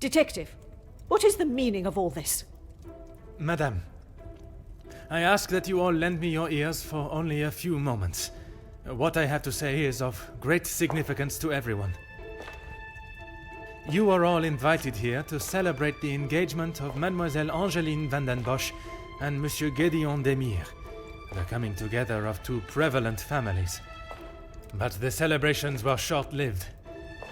Detective, what is the meaning of all this? Madame, I ask that you all lend me your ears for only a few moments. What I have to say is of great significance to everyone. You are all invited here to celebrate the engagement of Mademoiselle Angeline van den Bosch and Monsieur Gédéon Demire, the coming together of two prevalent families. But the celebrations were short-lived,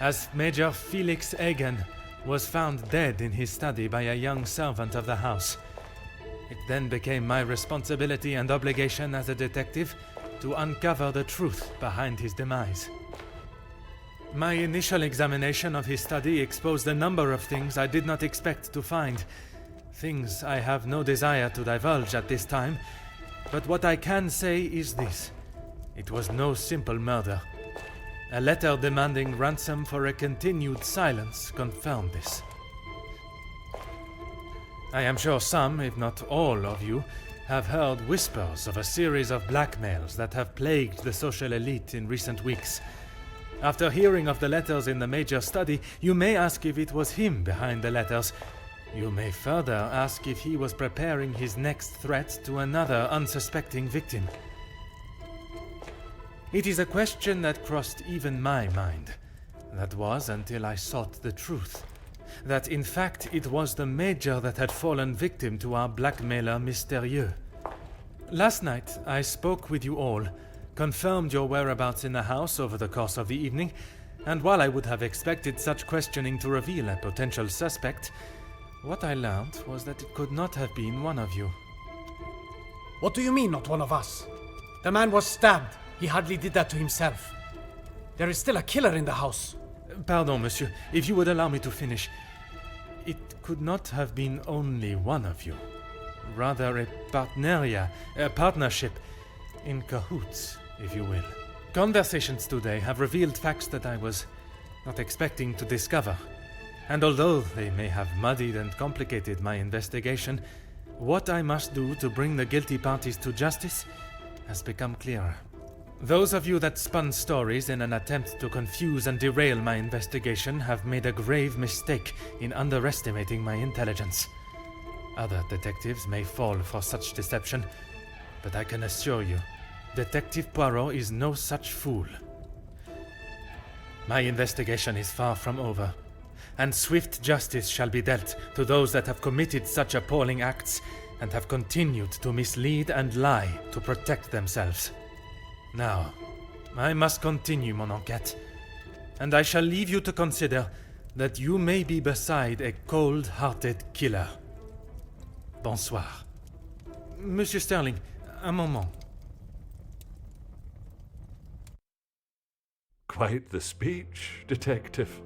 as Major Felix Hagen was found dead in his study by a young servant of the house. It then became my responsibility and obligation as a detective to uncover the truth behind his demise. My initial examination of his study exposed a number of things I did not expect to find. Things I have no desire to divulge at this time, but what I can say is this. It was no simple murder. A letter demanding ransom for a continued silence confirmed this. I am sure some, if not all of you, have heard whispers of a series of blackmails that have plagued the social elite in recent weeks. After hearing of the letters in the Major's study, you may ask if it was him behind the letters. You may further ask if he was preparing his next threat to another unsuspecting victim. It is a question that crossed even my mind. That was until I sought the truth. That in fact it was the Major that had fallen victim to our blackmailer Mystérieux. Last night I spoke with you all, confirmed your whereabouts in the house over the course of the evening, and while I would have expected such questioning to reveal a potential suspect, what I learned was that it could not have been one of you. What do you mean, not one of us? The man was stabbed. He hardly did that to himself. There is still a killer in the house. Pardon, monsieur, if you would allow me to finish. It could not have been only one of you. Rather a partneria, a partnership, in cahoots, if you will. Conversations today have revealed facts that I was not expecting to discover. And although they may have muddied and complicated my investigation, what I must do to bring the guilty parties to justice has become clearer. Those of you that spun stories in an attempt to confuse and derail my investigation have made a grave mistake in underestimating my intelligence. Other detectives may fall for such deception, but I can assure you, Detective Poiro is no such fool. My investigation is far from over, and swift justice shall be dealt to those that have committed such appalling acts and have continued to mislead and lie to protect themselves. Now, I must continue mon enquête, and I shall leave you to consider that you may be beside a cold-hearted killer. Bonsoir. Monsieur Sterling, un moment. Quite the speech, detective.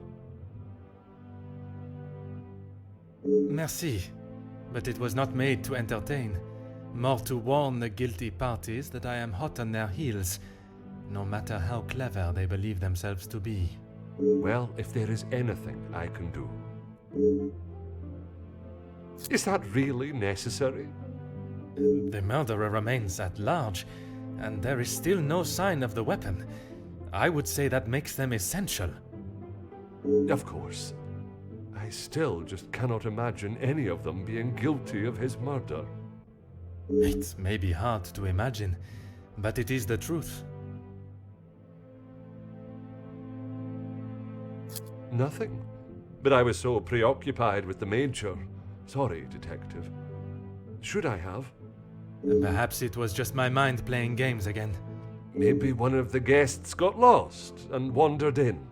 Merci, but it was not made to entertain. More to warn the guilty parties that I am hot on their heels, no matter how clever they believe themselves to be. Well, if there is anything I can do. Is that really necessary? The murderer remains at large, and there is still no sign of the weapon. I would say that makes them essential. Of course. I still just cannot imagine any of them being guilty of his murder. It may be hard to imagine, but it is the truth. Nothing. But I was so preoccupied with the Major. Sorry, detective. Should I have? Perhaps it was just my mind playing games again. Maybe one of the guests got lost and wandered in.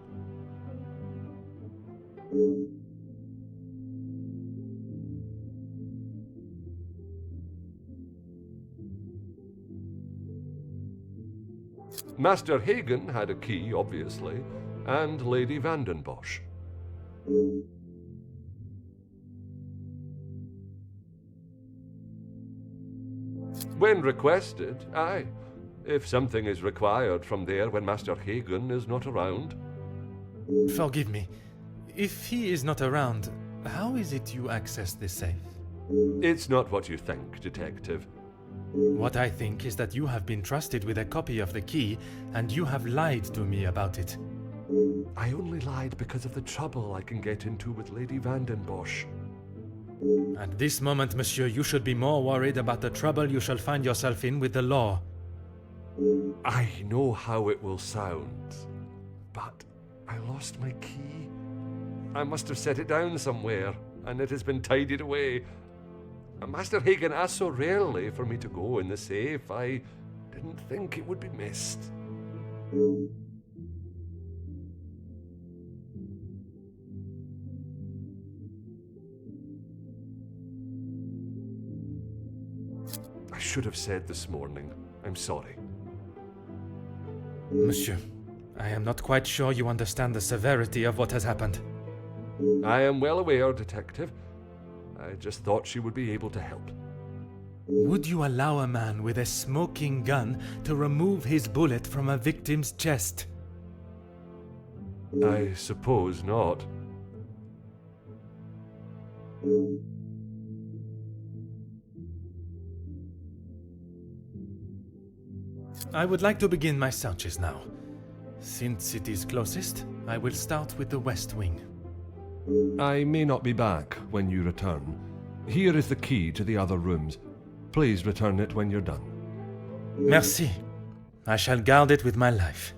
Master Hagen had a key, obviously, and Lady Van den Bosch. When requested, aye. If something is required from there when Master Hagen is not around. Forgive me. If he is not around, how is it you access this safe? It's not what you think, detective. What I think is that you have been trusted with a copy of the key, and you have lied to me about it. I only lied because of the trouble I can get into with Lady Vandenbosch. At this moment, monsieur, you should be more worried about the trouble you shall find yourself in with the law. I know how it will sound, but I lost my key. I must have set it down somewhere, and it has been tidied away. Master Hagen asked so rarely for me to go in the safe, I didn't think it would be missed. I should have said this morning. I'm sorry. Monsieur, I am not quite sure you understand the severity of what has happened. I am well aware, Detective. I just thought she would be able to help. Would you allow a man with a smoking gun to remove his bullet from a victim's chest? I suppose not. I would like to begin my searches now. Since it is closest, I will start with the west wing. I may not be back when you return. Here is the key to the other rooms. Please return it when you're done. Merci. I shall guard it with my life.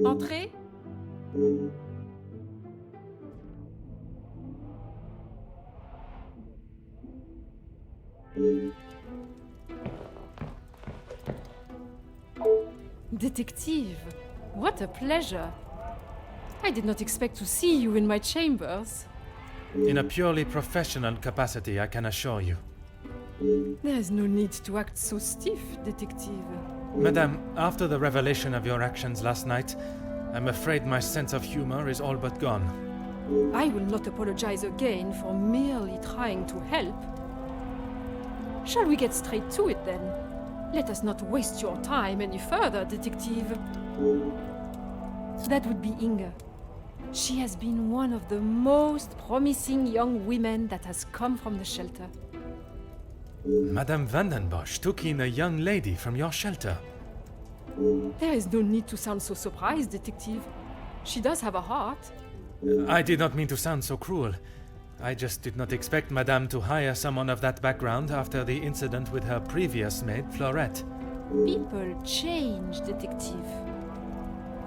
Entrez. Detective, what a pleasure. I did not expect to see you in my chambers. In a purely professional capacity, I can assure you. There is no need to act so stiff, Detective. Madame, after the revelation of your actions last night, I'm afraid my sense of humor is all but gone. I will not apologize again for merely trying to help. Shall we get straight to it then? Let us not waste your time any further, Detective. That would be Inga. She has been one of the most promising young women that has come from the shelter. Madame Vandenbosch took in a young lady from your shelter. There is no need to sound so surprised, Detective. She does have a heart. I did not mean to sound so cruel. I just did not expect Madame to hire someone of that background after the incident with her previous maid, Florette. People change, Detective.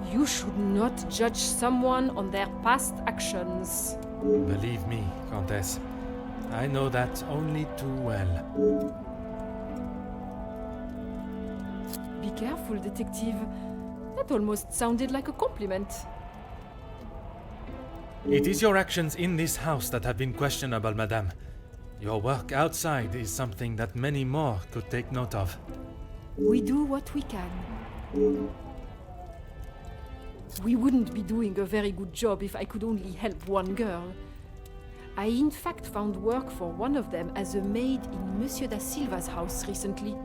You should not judge someone on their past actions. Believe me, Countess, I know that only too well. Be careful, Detective. That almost sounded like a compliment. It is your actions in this house that have been questionable, Madame. Your work outside is something that many more could take note of. We do what we can. We wouldn't be doing a very good job if I could only help one girl. I in fact found work for one of them as a maid in Monsieur da Silva's house recently.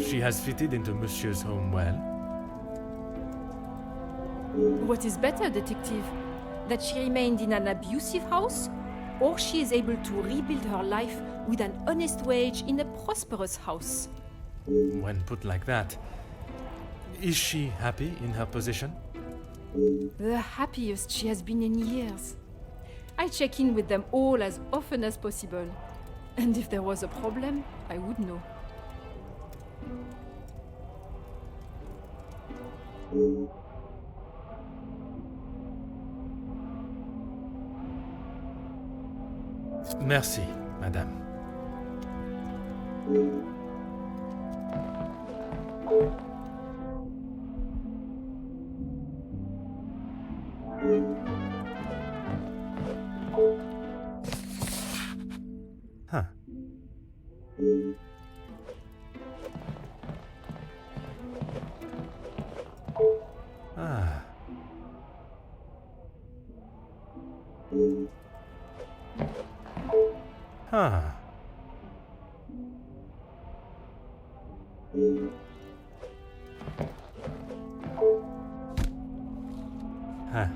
She has fitted into Monsieur's home well. What is better, Detective? That she remained in an abusive house, or she is able to rebuild her life with an honest wage in a prosperous house? When put like that, is she happy in her position? The happiest she has been in years. I check in with them all as often as possible. And if there was a problem, I would know. Merci, Madame. Huh. Huh. Huh.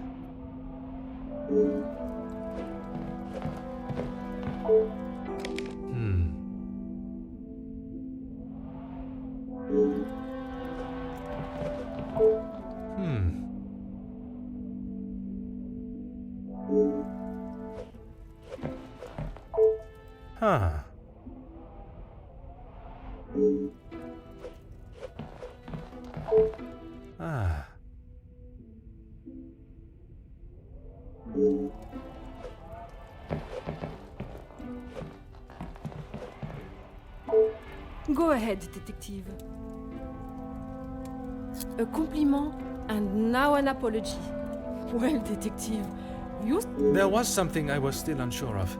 Hmm. Hmm. Huh. Ah. Go ahead, detective. A compliment and now an apology. Well, detective, you... There was something I was still unsure of.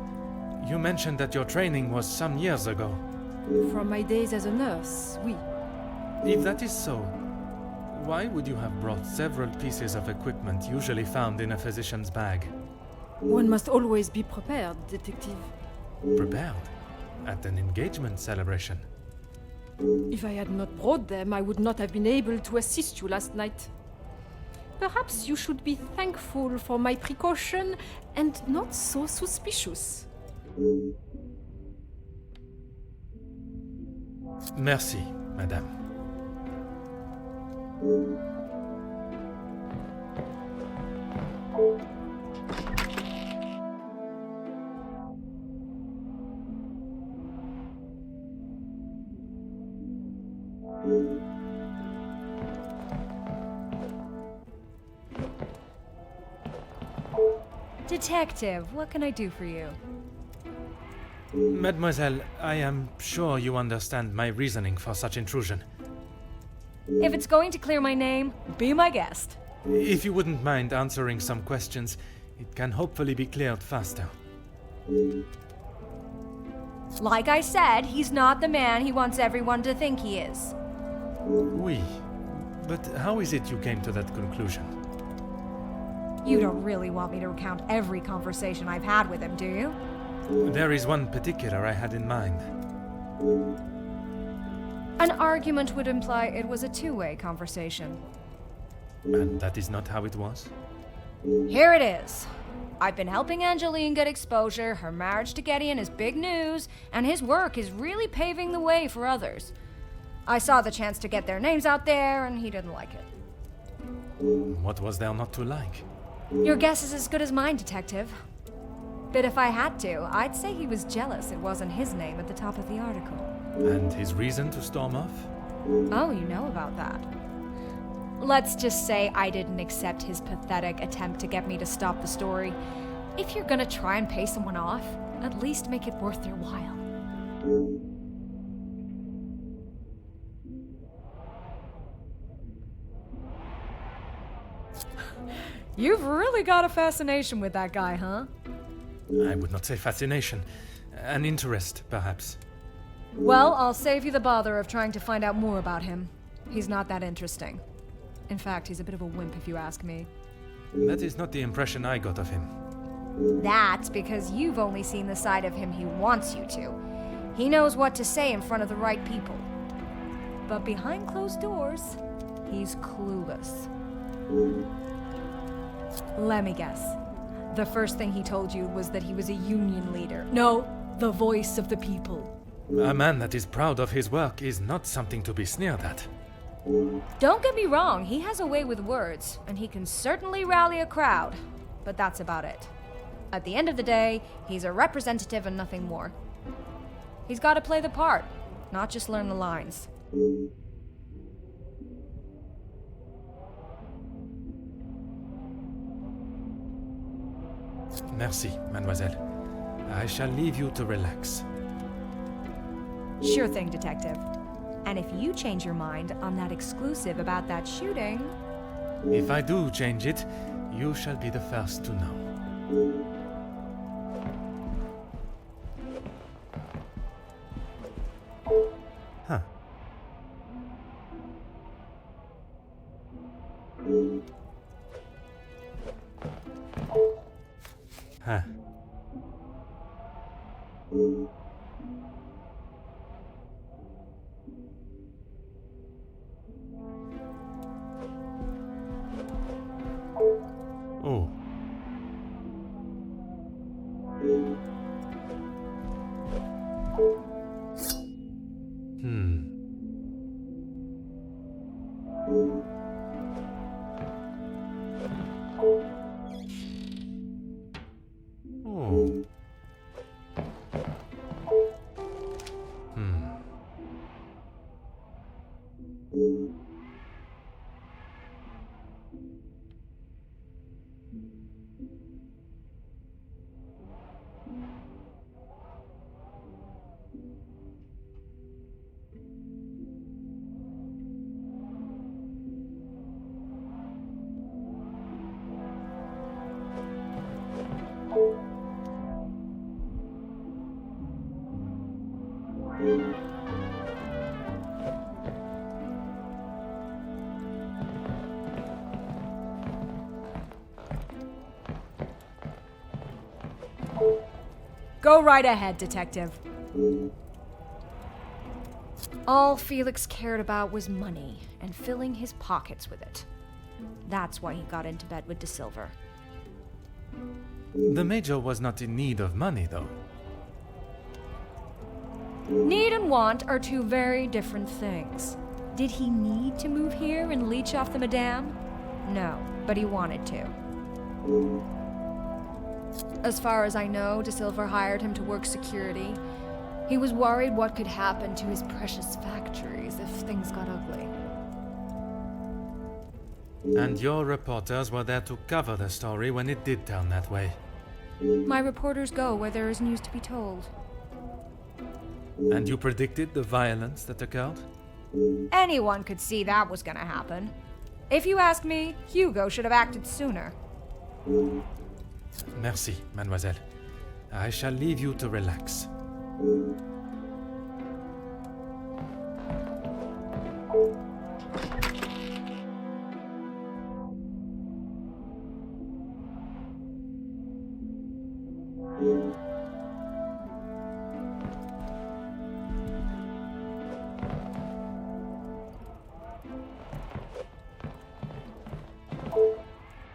You mentioned that your training was some years ago. From my days as a nurse, oui. If that is so, why would you have brought several pieces of equipment usually found in a physician's bag? One must always be prepared, detective. Prepared? At an engagement celebration? If I had not brought them, I would not have been able to assist you last night. Perhaps you should be thankful for my precaution and not so suspicious. Merci, madame. Detective, what can I do for you? Mademoiselle, I am sure you understand my reasoning for such intrusion. If it's going to clear my name, be my guest. If you wouldn't mind answering some questions, it can hopefully be cleared faster. Like I said, he's not the man he wants everyone to think he is. Oui. But how is it you came to that conclusion? You don't really want me to recount every conversation I've had with him, do you? There is one particular I had in mind. An argument would imply it was a two-way conversation. And that is not how it was? Here it is. I've been helping Angeline get exposure, her marriage to Gideon is big news, and his work is really paving the way for others. I saw the chance to get their names out there, and he didn't like it. What was there not to like? Your guess is as good as mine, Detective. But if I had to, I'd say he was jealous it wasn't his name at the top of the article. And his reason to storm off? Oh, you know about that. Let's just say I didn't accept his pathetic attempt to get me to stop the story. If you're gonna try and pay someone off, at least make it worth their while. You've really got a fascination with that guy, huh? I would not say fascination. An interest, perhaps. Well, I'll save you the bother of trying to find out more about him. He's not that interesting. In fact, he's a bit of a wimp if you ask me. That is not the impression I got of him. That's because you've only seen the side of him he wants you to. He knows what to say in front of the right people. But behind closed doors, he's clueless. Let me guess. The first thing he told you was that he was a union leader. No, the voice of the people. A man that is proud of his work is not something to be sneered at. Don't get me wrong, he has a way with words, and he can certainly rally a crowd. But that's about it. At the end of the day, he's a representative and nothing more. He's got to play the part, not just learn the lines. Merci, mademoiselle. I shall leave you to relax. Sure thing, Detective. And if you change your mind on that exclusive about that shooting... If I do change it, you shall be the first to know. Huh. Huh. Go right ahead, Detective. All Felix cared about was money and filling his pockets with it. That's why he got into bed with De Silver. The Major was not in need of money, though. Need and want are two very different things. Did he need to move here and leech off the Madame? No, but he wanted to. As far as I know, De Silver hired him to work security. He was worried what could happen to his precious factories if things got ugly. And your reporters were there to cover the story when it did turn that way. My reporters go where there is news to be told. And you predicted the violence that occurred? Anyone could see that was gonna happen. If you ask me, Hugo should have acted sooner. Merci, mademoiselle. I shall leave you to relax.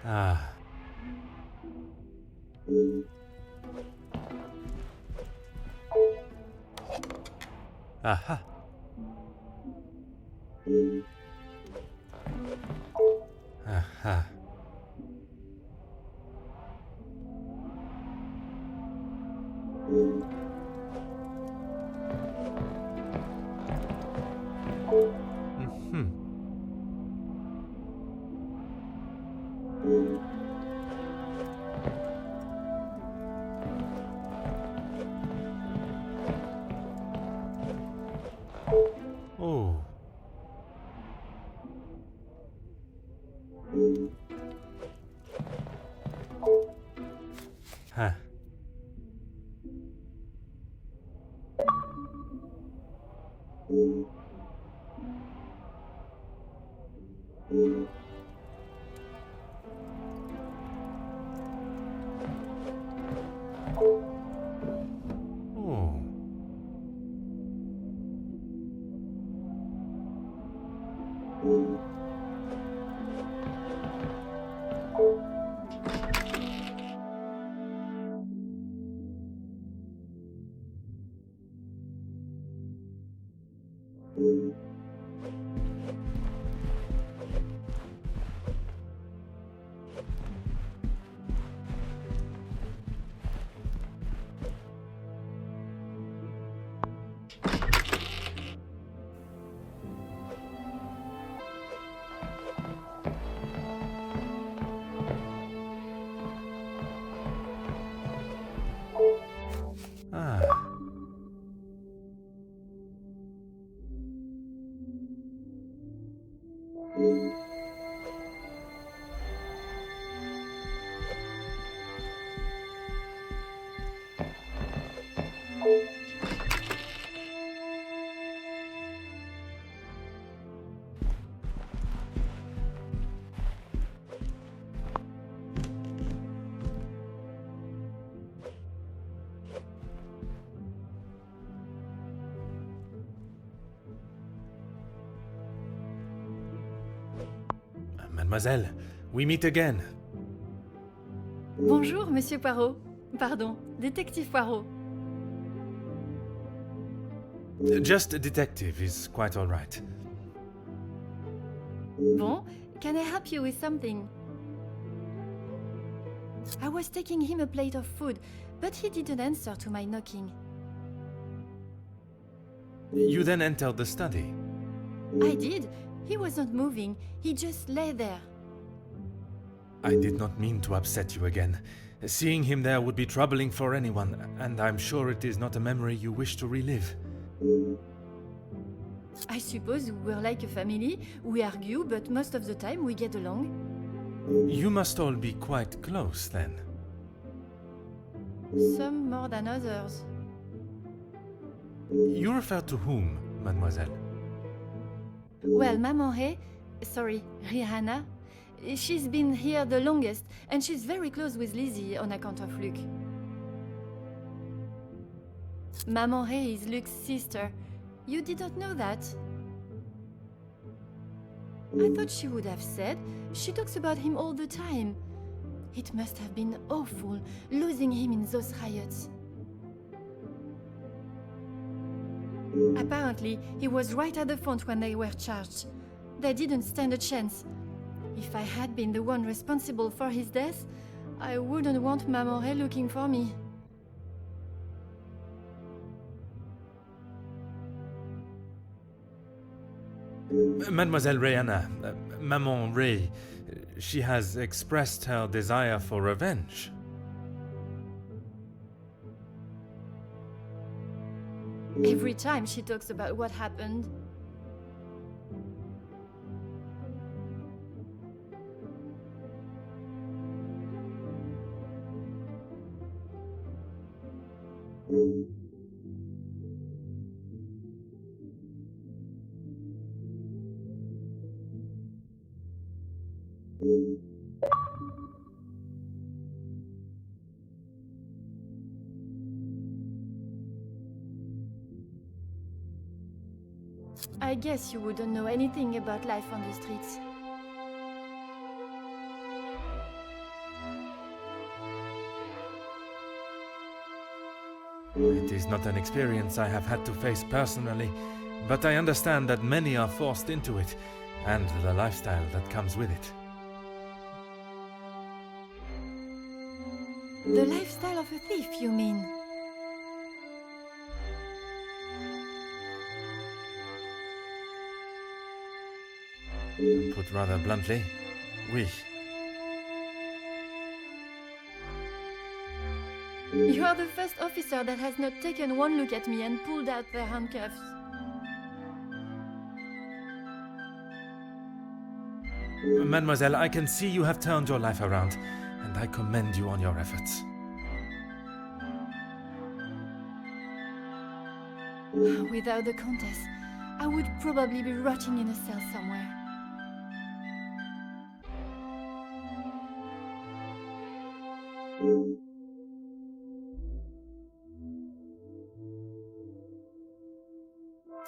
Ah. Aha. Aha. Mhm. Oh. Huh. Oh. Ah. Mademoiselle, we meet again. Bonjour, Monsieur Poirot. Pardon, Détective Poirot. Just a detective is quite all right. Bon, can I help you with something? I was taking him a plate of food, but he didn't answer to my knocking. You then entered the study. I did. He wasn't moving. He just lay there. I did not mean to upset you again. Seeing him there would be troubling for anyone, and I'm sure it is not a memory you wish to relive. I suppose we're like a family. We argue, but most of the time we get along. You must all be quite close, then. Some more than others. You refer to whom, mademoiselle? Well, Maman sorry, Rihanna, she's been here the longest, and she's very close with Lizzie on account of Luke. Maman is Luke's sister. You did not know that? I thought she would have said. She talks about him all the time. It must have been awful, losing him in those riots. Apparently, he was right at the front when they were charged. They didn't stand a chance. If I had been the one responsible for his death, I wouldn't want Maman looking for me. Mademoiselle Rihanna, Maman Ray, she has expressed her desire for revenge. Every time she talks about what happened. I guess you wouldn't know anything about life on the streets. It is not an experience I have had to face personally, but I understand that many are forced into it, and the lifestyle that comes with it. The lifestyle of a thief, you mean? Put rather bluntly, oui. You are the first officer that has not taken one look at me and pulled out their handcuffs. Mademoiselle, I can see you have turned your life around, and I commend you on your efforts. Without the Countess, I would probably be rotting in a cell somewhere.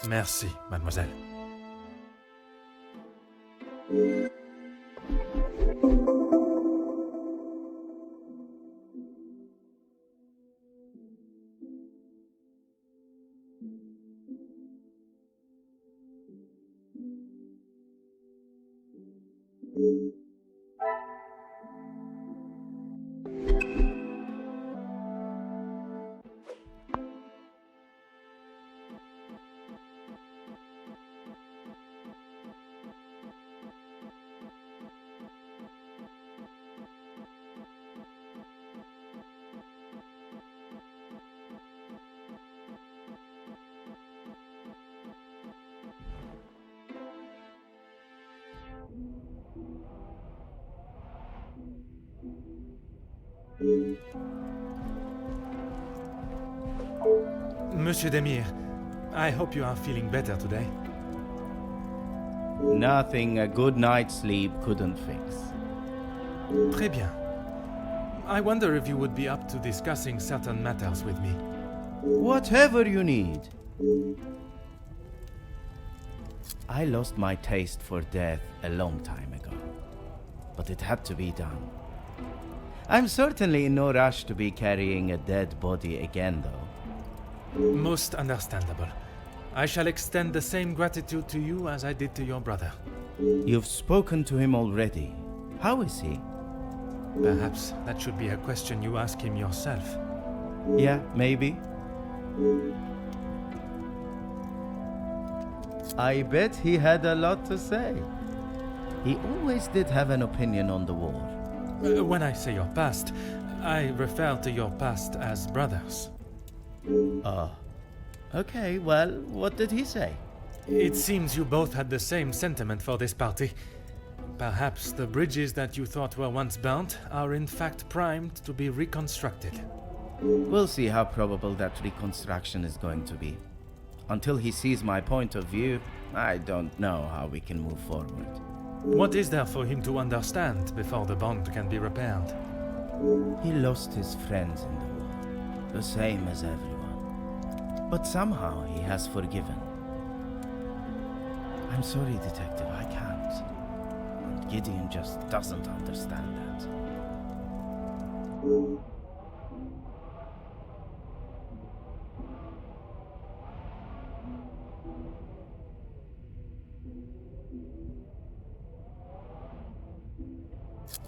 Merci, mademoiselle. Monsieur Demir, I hope you are feeling better today. Nothing a good night's sleep couldn't fix. Très bien. I wonder if you would be up to discussing certain matters with me. Whatever you need. I lost my taste for death a long time ago, but it had to be done. I'm certainly in no rush to be carrying a dead body again, though. Most understandable. I shall extend the same gratitude to you as I did to your brother. You've spoken to him already. How is he? Perhaps that should be a question you ask him yourself. Yeah, maybe. I bet he had a lot to say. He always did have an opinion on the war. When I say your past, I refer to your past as brothers. Oh. Okay, well, what did he say? It seems you both had the same sentiment for this party. Perhaps the bridges that you thought were once burnt are in fact primed to be reconstructed. We'll see how probable that reconstruction is going to be. Until he sees my point of view, I don't know how we can move forward. What is there for him to understand before the bond can be repaired? He lost his friends in the war, the same as everyone. But somehow he has forgiven. I'm sorry, Detective, I can't. And Gideon just doesn't understand that.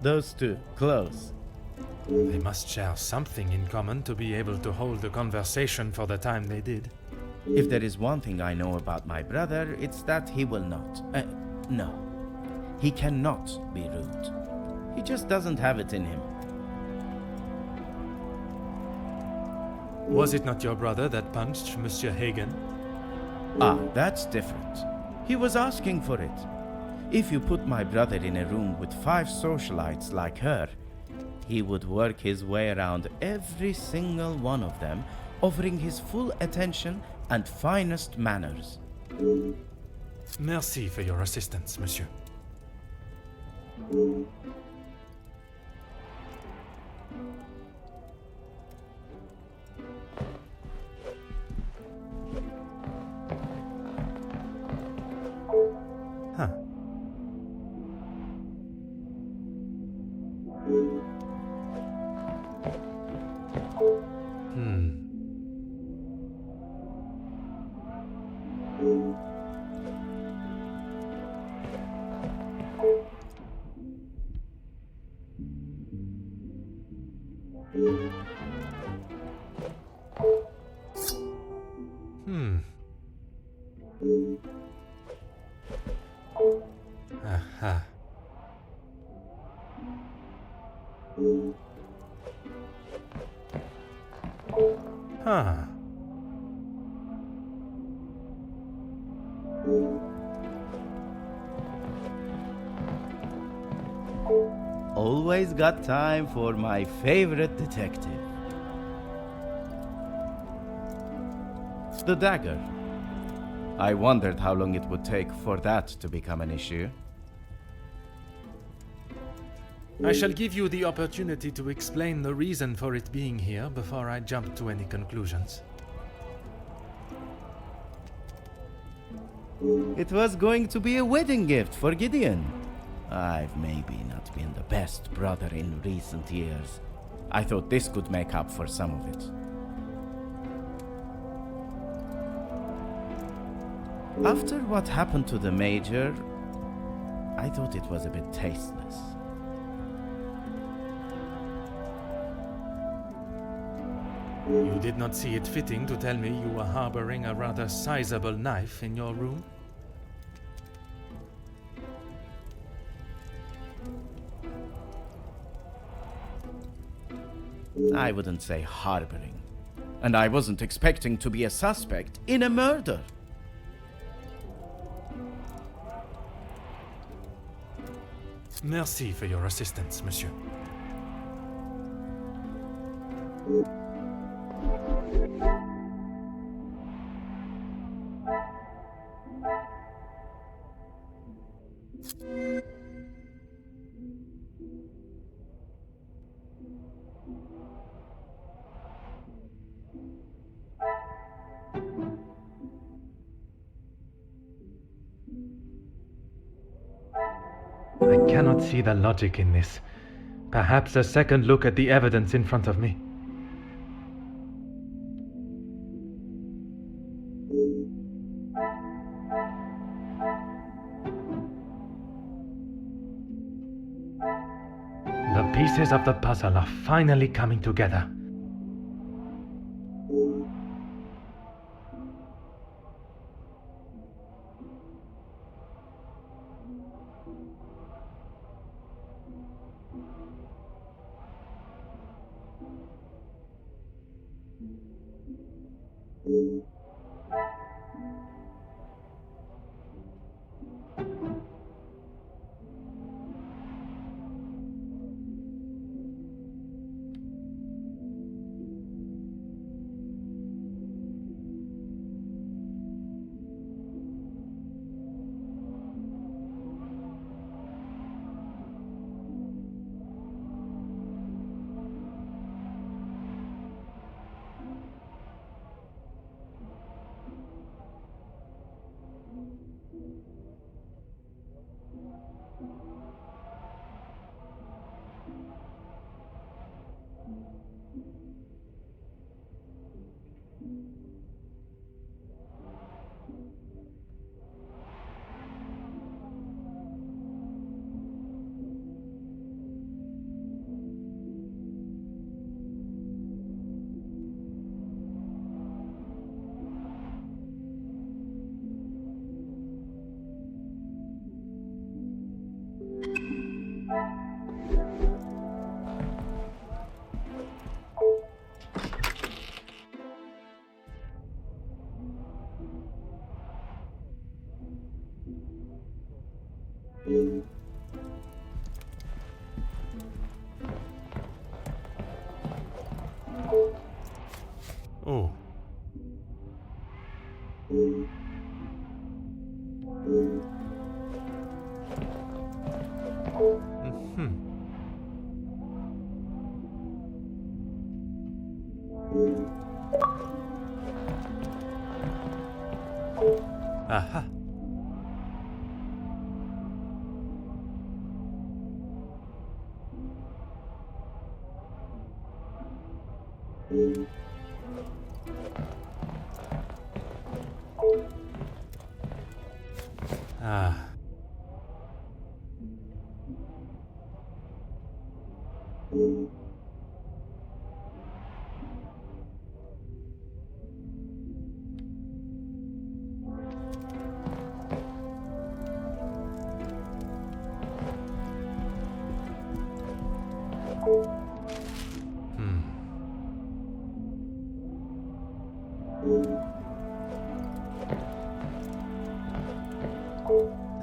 Those two, close. They must share something in common to be able to hold a conversation for the time they did. If there is one thing I know about my brother, it's that he will not. No. He cannot be rude. He just doesn't have it in him. Was it not your brother that punched Monsieur Hagen? Ah, that's different. He was asking for it. If you put my brother in a room with 5 socialites like her, he would work his way around every single one of them, offering his full attention and finest manners. Merci for your assistance, monsieur. Huh. Aha. Huh. Always got time for my favorite detective. The dagger. I wondered how long it would take for that to become an issue. I shall give you the opportunity to explain the reason for it being here before I jump to any conclusions. It was going to be a wedding gift for Gideon. I've maybe not been the best brother in recent years. I thought this could make up for some of it. After what happened to the Major, I thought it was a bit tasteless. You did not see it fitting to tell me you were harboring a rather sizable knife in your room? I wouldn't say harboring. And I wasn't expecting to be a suspect in a murder. Merci for your assistance, monsieur. I cannot see the logic in this. Perhaps a second look at the evidence in front of me. The pieces of the puzzle are finally coming together. Aha. Ah.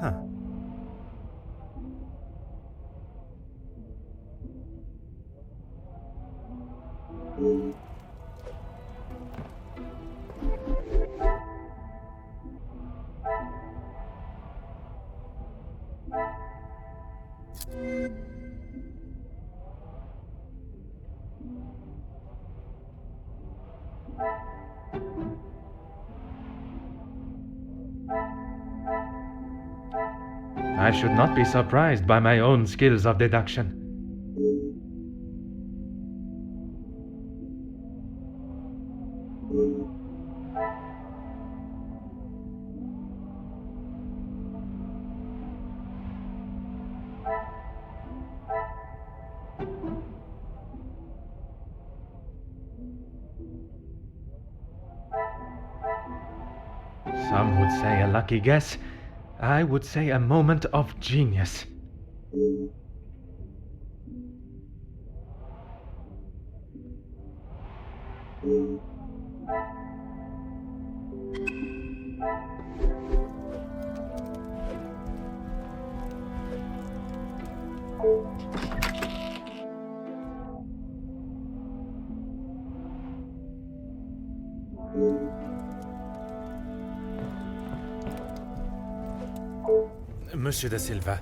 Huh. I should not be surprised by my own skills of deduction. Some would say a lucky guess. I would say a moment of genius. Monsieur de Silva,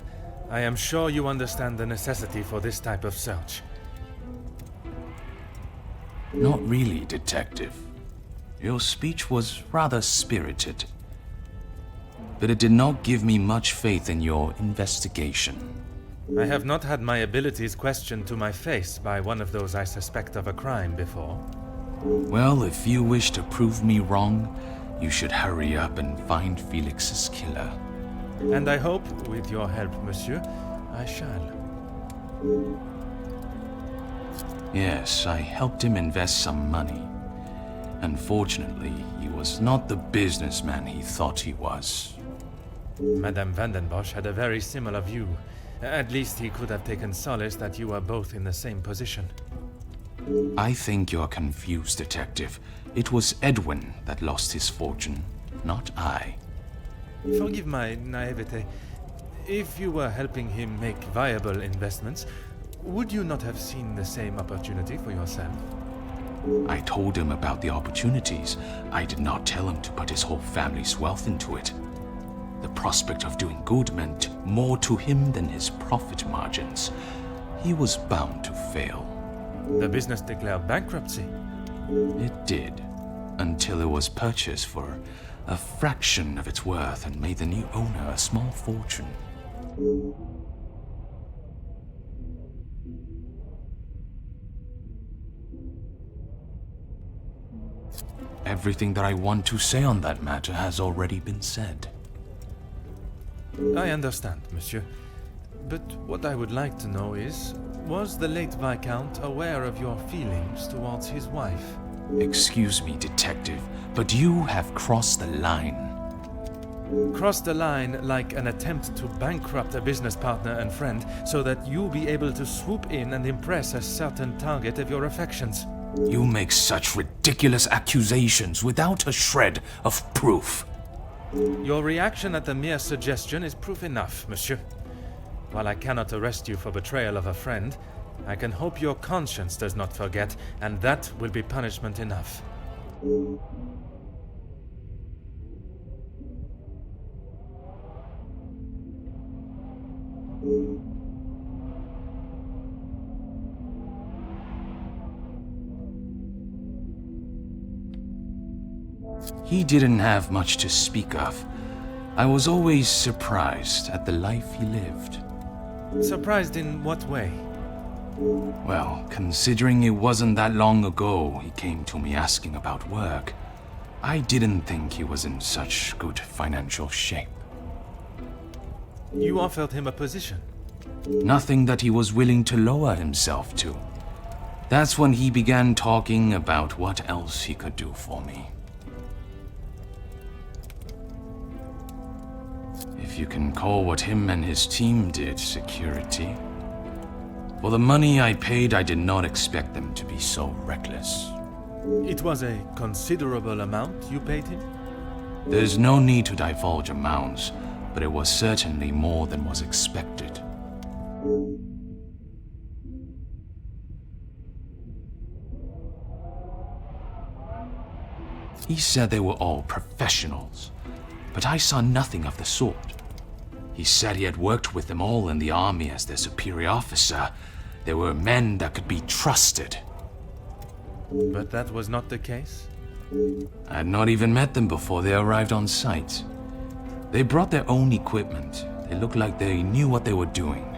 I am sure you understand the necessity for this type of search. Not really, Detective. Your speech was rather spirited. But it did not give me much faith in your investigation. I have not had my abilities questioned to my face by one of those I suspect of a crime before. Well, if you wish to prove me wrong, you should hurry up and find Felix's killer. And I hope, with your help, monsieur, I shall. Yes, I helped him invest some money. Unfortunately, he was not the businessman he thought he was. Madame Vandenbosch had a very similar view. At least he could have taken solace that you were both in the same position. I think you're confused, Detective. It was Edwin that lost his fortune, not I. Forgive my naivete. If you were helping him make viable investments, would you not have seen the same opportunity for yourself? I told him about the opportunities. I did not tell him to put his whole family's wealth into it. The prospect of doing good meant more to him than his profit margins. He was bound to fail. The business declared bankruptcy. It did, until it was purchased for a fraction of its worth and made the new owner a small fortune. Everything that I want to say on that matter has already been said. I understand, monsieur. But what I would like to know is, was the late Viscount aware of your feelings towards his wife? Excuse me, Detective, but you have crossed the line. Crossed the line like an attempt to bankrupt a business partner and friend so that you'll be able to swoop in and impress a certain target of your affections. You make such ridiculous accusations without a shred of proof. Your reaction at the mere suggestion is proof enough, monsieur. While I cannot arrest you for betrayal of a friend, I can hope your conscience does not forget, and that will be punishment enough. He didn't have much to speak of. I was always surprised at the life he lived. Surprised in what way? Well, considering it wasn't that long ago he came to me asking about work, I didn't think he was in such good financial shape. You offered him a position. Nothing that he was willing to lower himself to. That's when he began talking about what else he could do for me. If you can call what him and his team did security. For the money I paid, I did not expect them to be so reckless. It was a considerable amount you paid him? There's no need to divulge amounts, but it was certainly more than was expected. He said they were all professionals, but I saw nothing of the sort. He said he had worked with them all in the army as their superior officer. They were men that could be trusted. But that was not the case? I had not even met them before they arrived on site. They brought their own equipment. They looked like they knew what they were doing.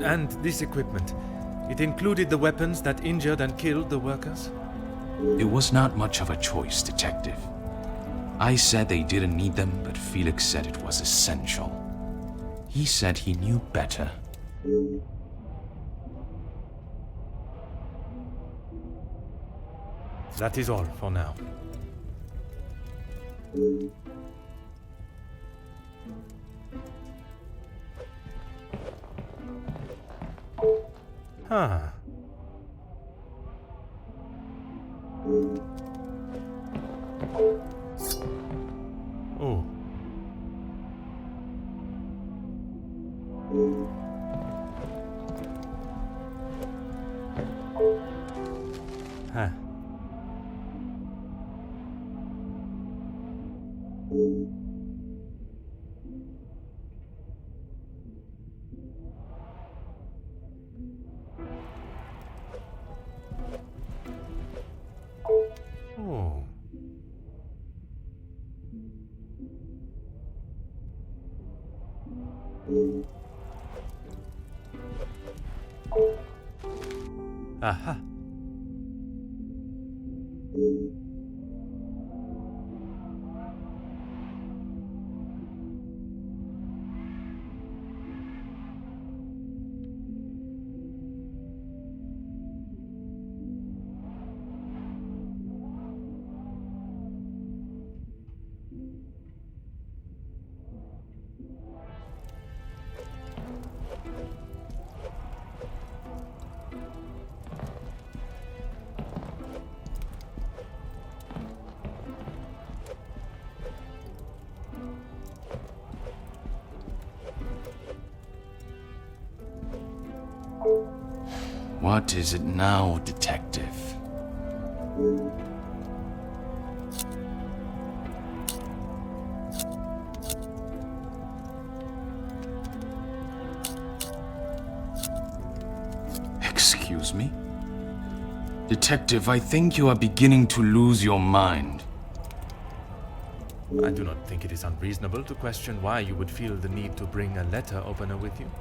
And this equipment, it included the weapons that injured and killed the workers? It was not much of a choice, Detective. I said they didn't need them, but Felix said it was essential. He said he knew better. That is all for now. Huh. Oh. Huh. Oh. Aha. What is it now, Detective? Excuse me? Detective, I think you are beginning to lose your mind. I do not think it is unreasonable to question why you would feel the need to bring a letter opener with you.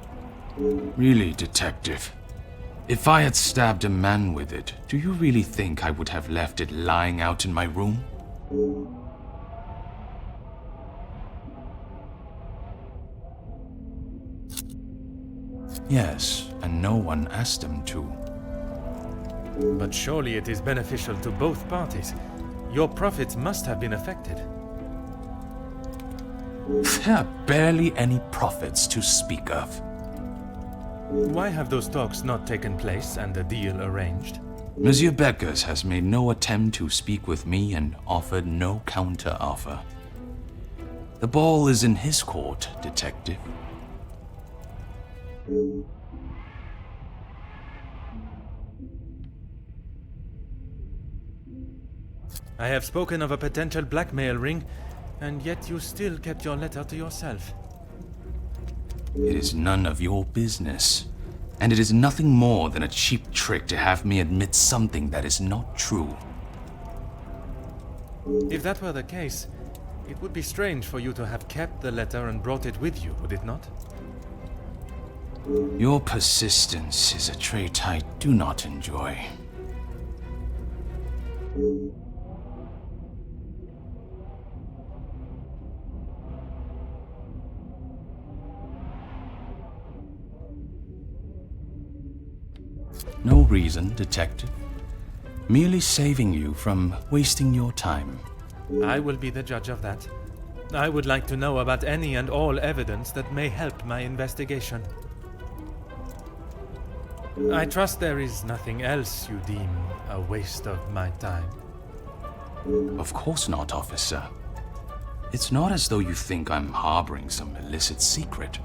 Really, Detective? If I had stabbed a man with it, do you really think I would have left it lying out in my room? Yes, and no one asked them to. But surely it is beneficial to both parties. Your profits must have been affected. There are barely any profits to speak of. Why have those talks not taken place and a deal arranged? Monsieur Beckers has made no attempt to speak with me and offered no counter-offer. The ball is in his court, Detective. I have spoken of a potential blackmail ring, and yet you still kept your letter to yourself. It is none of your business, and it is nothing more than a cheap trick to have me admit something that is not true. If that were the case, it would be strange for you to have kept the letter and brought it with you, would it not? Your persistence is a trait I do not enjoy. No reason, Detective. Merely saving you from wasting your time. I will be the judge of that. I would like to know about any and all evidence that may help my investigation. I trust there is nothing else you deem a waste of my time. Of course not, officer. It's not as though you think I'm harboring some illicit secret.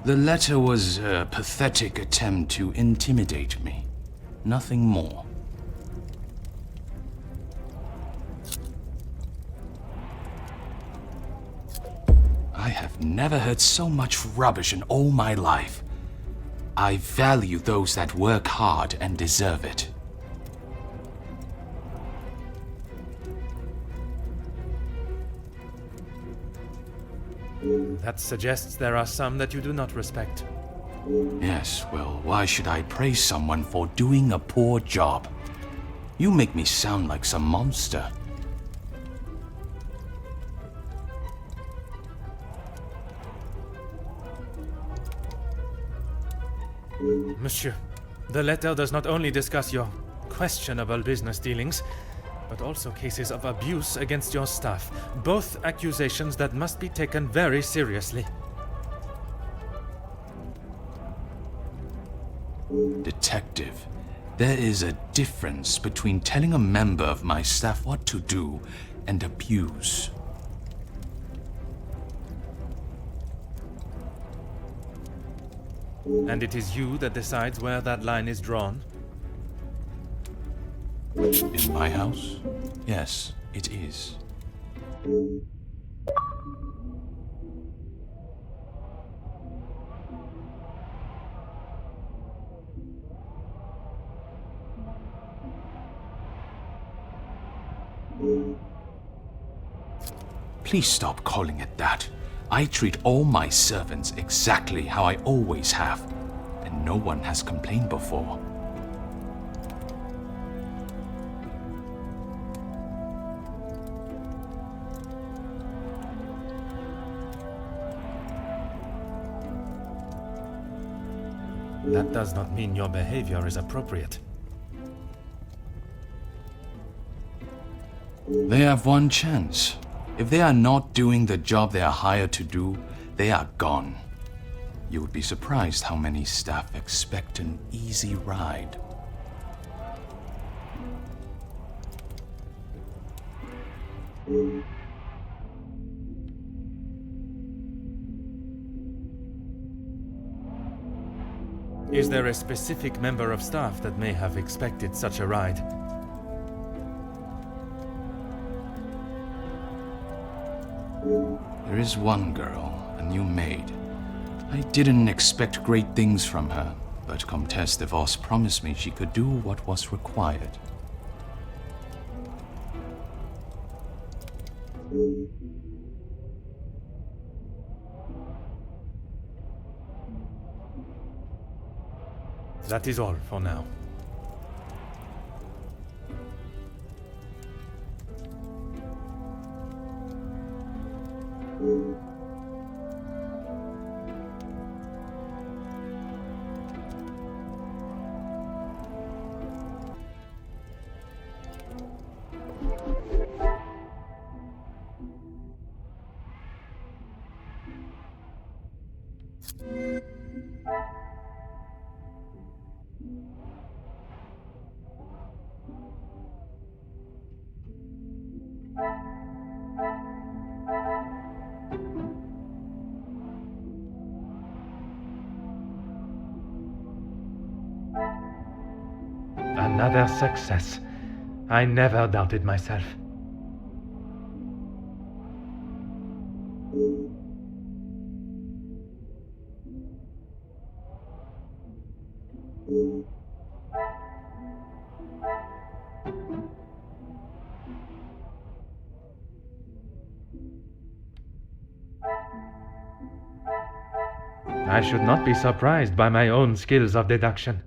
The letter was a pathetic attempt to intimidate me. Nothing more. I have never heard so much rubbish in all my life. I value those that work hard and deserve it. That suggests there are some that you do not respect. Yes, well, why should I praise someone for doing a poor job? You make me sound like some monster. Monsieur, the letter does not only discuss your questionable business dealings, but also cases of abuse against your staff. Both accusations that must be taken very seriously. Detective, there is a difference between telling a member of my staff what to do and abuse. And it is you that decides where that line is drawn? In my house? Yes, it is. Please stop calling it that. I treat all my servants exactly how I always have, and no one has complained before. That does not mean your behavior is appropriate. They have one chance. If they are not doing the job they are hired to do, they are gone. You would be surprised how many staff expect an easy ride. Is there a specific member of staff that may have expected such a ride? There is one girl, a new maid. I didn't expect great things from her, but Comtesse de Vos promised me she could do what was required. That is all for now. Another success. I never doubted myself. I should not be surprised by my own skills of deduction.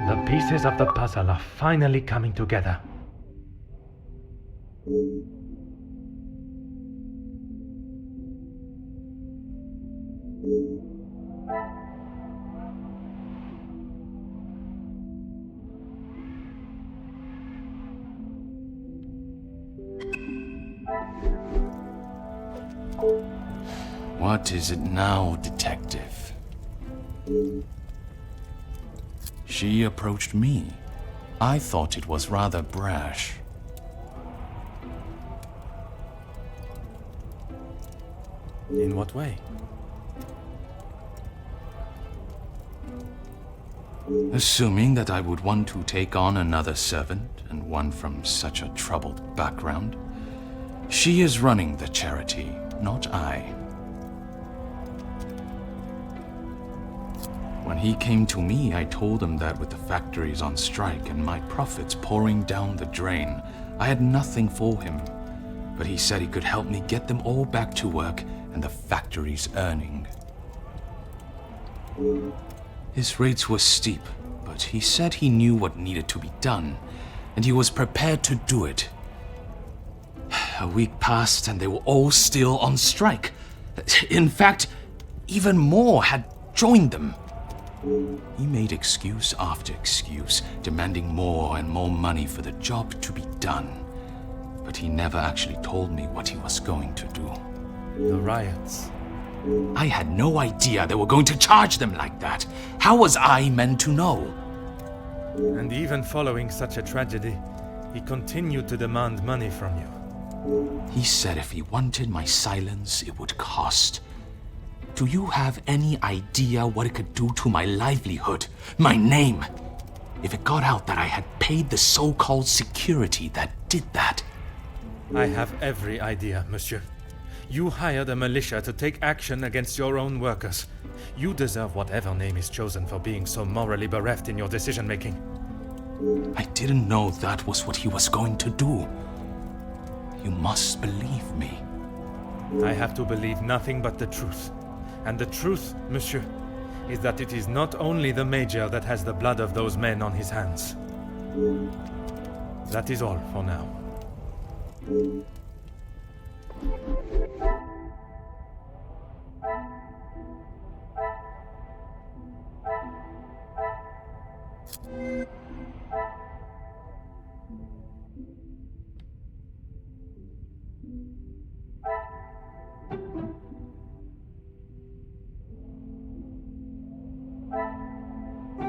The pieces of the puzzle are finally coming together. What is it now, detective? She approached me. I thought it was rather brash. In what way? Assuming that I would want to take on another servant, and one from such a troubled background. She is running the charity, not I. When he came to me, I told him that with the factories on strike and my profits pouring down the drain, I had nothing for him. But he said he could help me get them all back to work and the factories earning. His rates were steep, but he said he knew what needed to be done, and he was prepared to do it. A week passed and they were all still on strike. In fact, even more had joined them. He made excuse after excuse, demanding more and more money for the job to be done. But he never actually told me what he was going to do. The riots. I had no idea they were going to charge them like that. How was I meant to know? And even following such a tragedy, he continued to demand money from you. He said if he wanted my silence, it would cost. Do you have any idea what it could do to my livelihood, my name? If it got out that I had paid the so-called security that did that. I have every idea, monsieur. You hired a militia to take action against your own workers. You deserve whatever name is chosen for being so morally bereft in your decision-making. I didn't know that was what he was going to do. You must believe me. I have to believe nothing but the truth. And the truth, monsieur, is that it is not only the Major that has the blood of those men on his hands. That is all for now.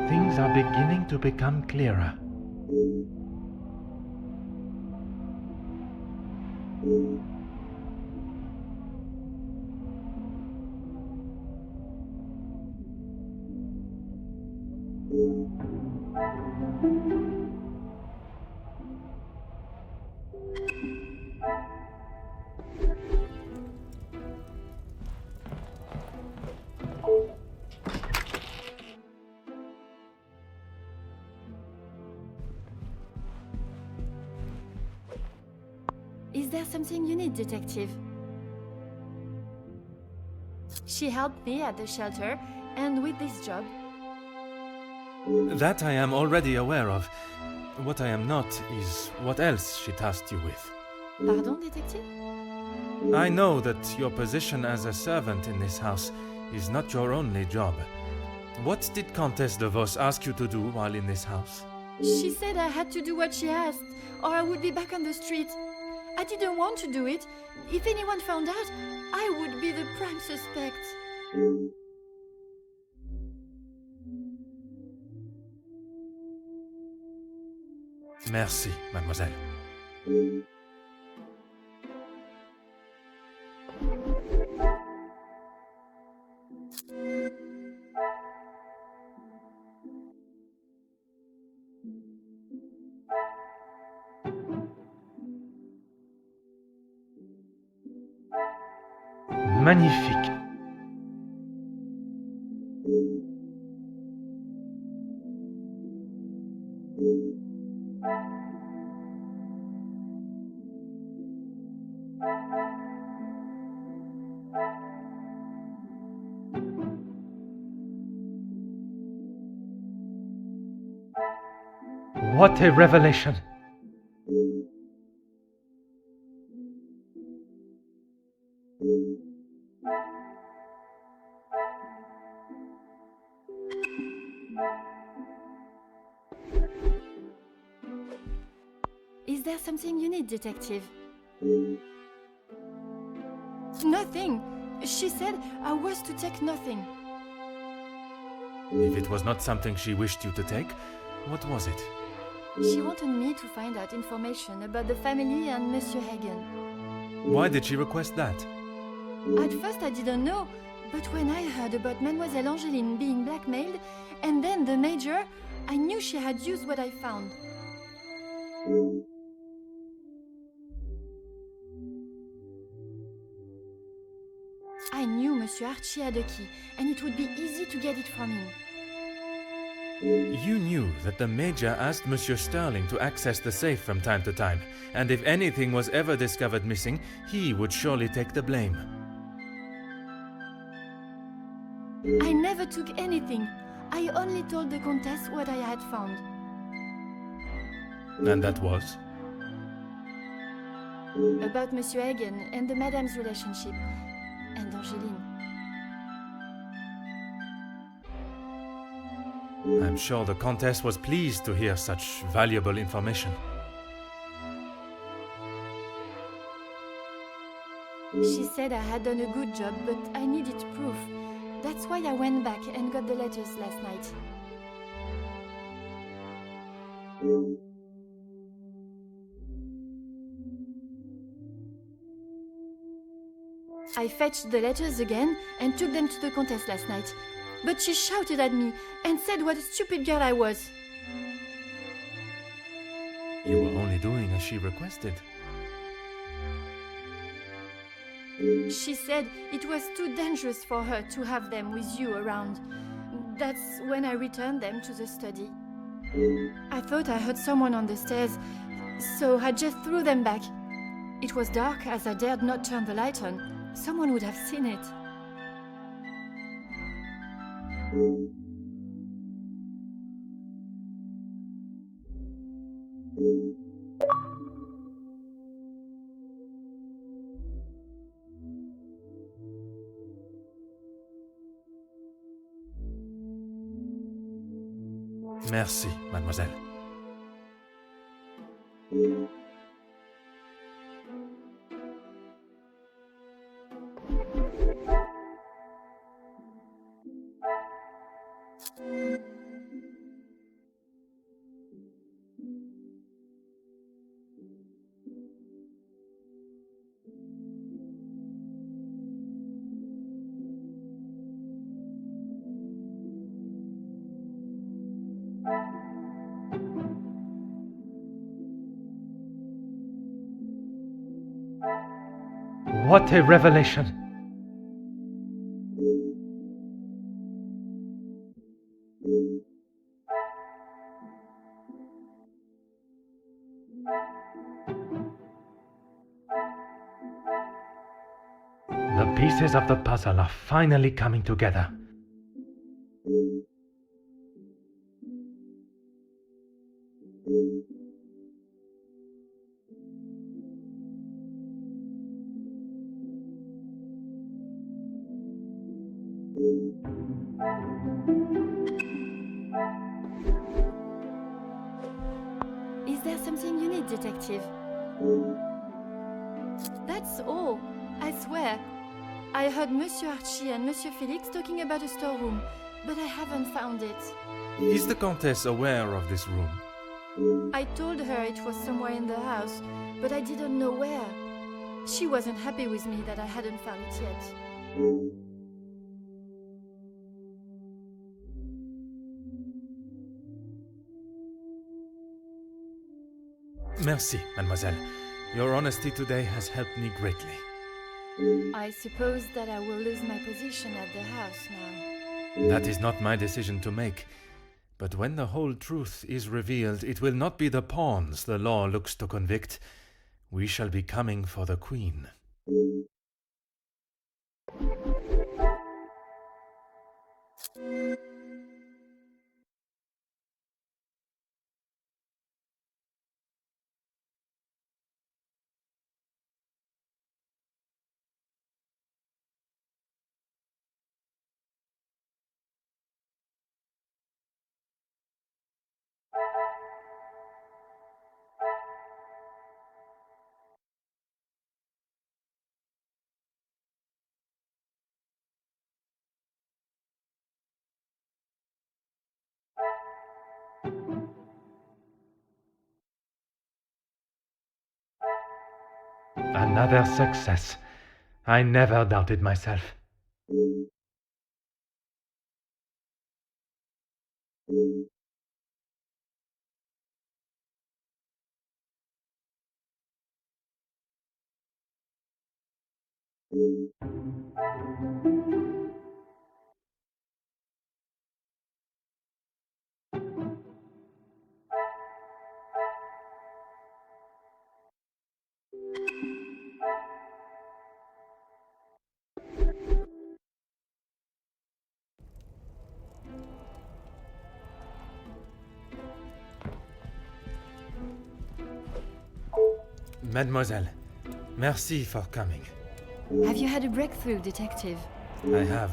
Things are beginning to become clearer. Is there something you need, detective? She helped me at the shelter and with this job. That I am already aware of. What I am not is what else she tasked you with. Pardon, detective? I know that your position as a servant in this house is not your only job. What did Countess de Vos ask you to do while in this house? She said I had to do what she asked, or I would be back on the street. I didn't want to do it. If anyone found out, I would be the prime suspect. Merci, mademoiselle. Magnifique. What a revelation! Is there something you need, detective? Nothing. She said I was to take nothing. If it was not something she wished you to take, what was it? She wanted me to find out information about the family and Monsieur Hagen. Why did she request that? At first I didn't know, but when I heard about Mademoiselle Angeline being blackmailed, and then the Major, I knew she had used what I found. I knew Monsieur Archie had a key, and it would be easy to get it from him. You knew that the Major asked Monsieur Sterling to access the safe from time to time, and if anything was ever discovered missing, he would surely take the blame. I never took anything. I only told the Countess what I had found. And that was? About Monsieur Hagen and the Madame's relationship, and Angeline. I'm sure the Countess was pleased to hear such valuable information. She said I had done a good job, but I needed proof. That's why I went back and got the letters last night. I fetched the letters again and took them to the Countess last night. But she shouted at me and said what a stupid girl I was. You were only doing as she requested. She said it was too dangerous for her to have them with you around. That's when I returned them to the study. I thought I heard someone on the stairs, so I just threw them back. It was dark as I dared not turn the light on. Someone would have seen it. Merci, mademoiselle. What a revelation! The pieces of the puzzle are finally coming together. Is there something you need, detective? That's all, I swear. I heard Monsieur Archie and Monsieur Felix talking about a storeroom, but I haven't found it. Is the Countess aware of this room? I told her it was somewhere in the house, but I didn't know where. She wasn't happy with me that I hadn't found it yet. Merci, mademoiselle. Your honesty today has helped me greatly. I suppose that I will lose my position at the house now. That is not my decision to make. But when the whole truth is revealed, it will not be the pawns the law looks to convict. We shall be coming for the queen. Another success. I never doubted myself. Mademoiselle, merci for coming. Have you had a breakthrough, Detective? I have.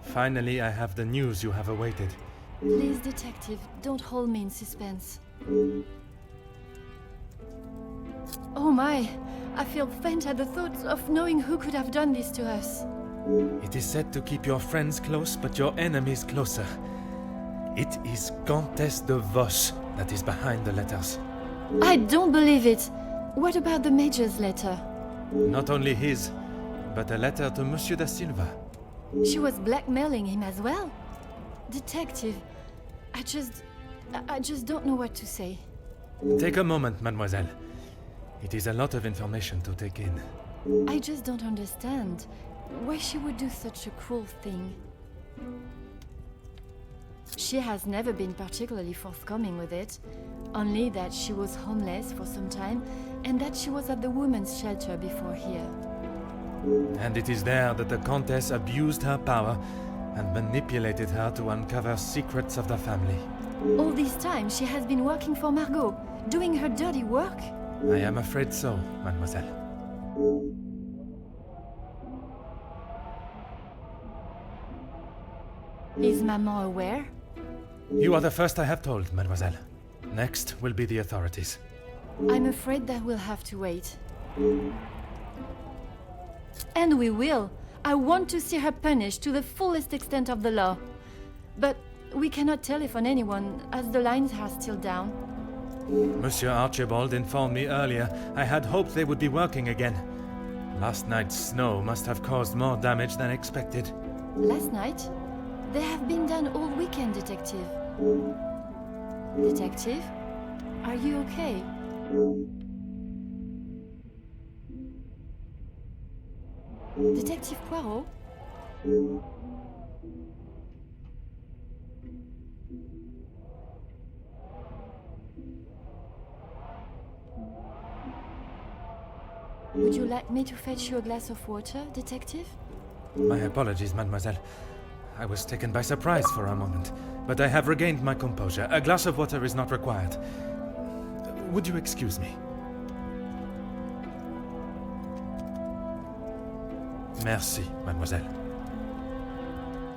Finally, I have the news you have awaited. Please, Detective, don't hold me in suspense. Oh my! I feel faint at the thought of knowing who could have done this to us. It is said to keep your friends close, but your enemies closer. It is Countess de Vos that is behind the letters. I don't believe it! What about the Major's letter? Not only his, but a letter to Monsieur da Silva. She was blackmailing him as well? Detective, I just don't know what to say. Take a moment, mademoiselle. It is a lot of information to take in. I just don't understand why she would do such a cruel thing. She has never been particularly forthcoming with it, only that she was homeless for some time and that she was at the women's shelter before here. And it is there that the Countess abused her power and manipulated her to uncover secrets of the family. All this time she has been working for Margot, doing her dirty work? I am afraid so, mademoiselle. Is Maman aware? You are the first I have told, mademoiselle. Next will be the authorities. I'm afraid that we'll have to wait. And we will. I want to see her punished to the fullest extent of the law. But we cannot telephone anyone, as the lines are still down. Monsieur Archibald informed me earlier I had hoped they would be working again. Last night's snow must have caused more damage than expected. Last night? They have been done all weekend, Detective. Detective? Are you okay? Detective Poiro? Would you like me to fetch you a glass of water, Detective? My apologies, mademoiselle. I was taken by surprise for a moment, but I have regained my composure. A glass of water is not required. Would you excuse me? Merci, mademoiselle.